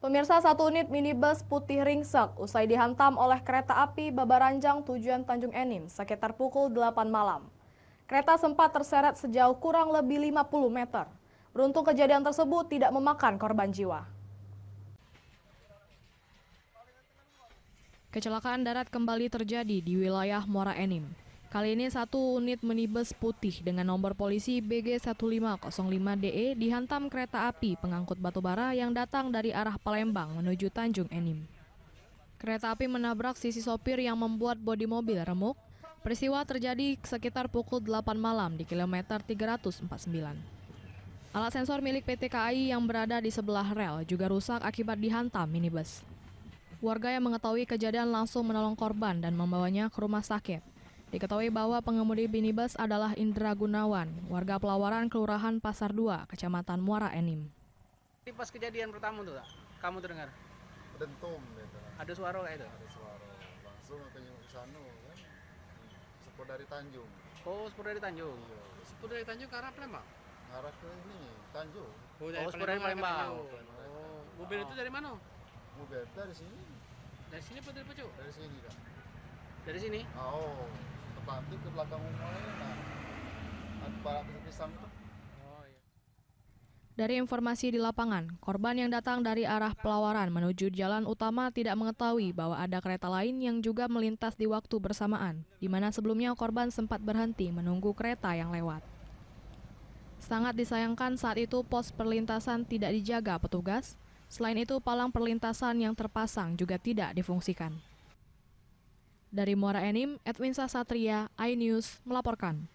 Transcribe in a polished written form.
Pemirsa, satu unit minibus putih ringsek usai dihantam oleh kereta api Babaranjang tujuan Tanjung Enim sekitar pukul 8 malam. Kereta sempat terseret sejauh kurang lebih 50 meter. Beruntung kejadian tersebut tidak memakan korban jiwa. Kecelakaan darat kembali terjadi di wilayah Muara Enim. Kali ini satu unit minibus putih dengan nomor polisi BG1505DE dihantam kereta api pengangkut batubara yang datang dari arah Palembang menuju Tanjung Enim. Kereta api menabrak sisi sopir yang membuat bodi mobil remuk. Peristiwa terjadi sekitar pukul 8 malam di kilometer 349. Alat sensor milik PT KAI yang berada di sebelah rel juga rusak akibat dihantam minibus. Warga yang mengetahui kejadian langsung menolong korban dan membawanya ke rumah sakit. Diketahui bahwa pengemudi minibus adalah Indra Gunawan, warga Pelawaran Kelurahan Pasar 2, Kecamatan Muara Enim. Pas kejadian pertama tuh, kamu terdengar? Dentum gitu. Ada suara kayak itu? Ada suara. Langsung ke sana kan. Sepur dari Tanjung. Oh, sepur dari Tanjung. Iya. Sepur dari Tanjung ke arah Palembang? Arah ke ini Tanjung. Sepur dari Palembang. Oh, mobil itu dari mana? Mobil dari sini. Dari sini apa dari Pucuk? Dari sini kan. Dari sini? Oh, tepatnya ke belakang rumahnya. Nah, ada balap pisang tuh. Oh iya. Dari informasi di lapangan, korban yang datang dari arah Pelawaran menuju jalan utama tidak mengetahui bahwa ada kereta lain yang juga melintas di waktu bersamaan, di mana sebelumnya korban sempat berhenti menunggu kereta yang lewat. Sangat disayangkan saat itu pos perlintasan tidak dijaga petugas. Selain itu, palang perlintasan yang terpasang juga tidak difungsikan. Dari Muara Enim, Edwin Sasatria, iNews melaporkan.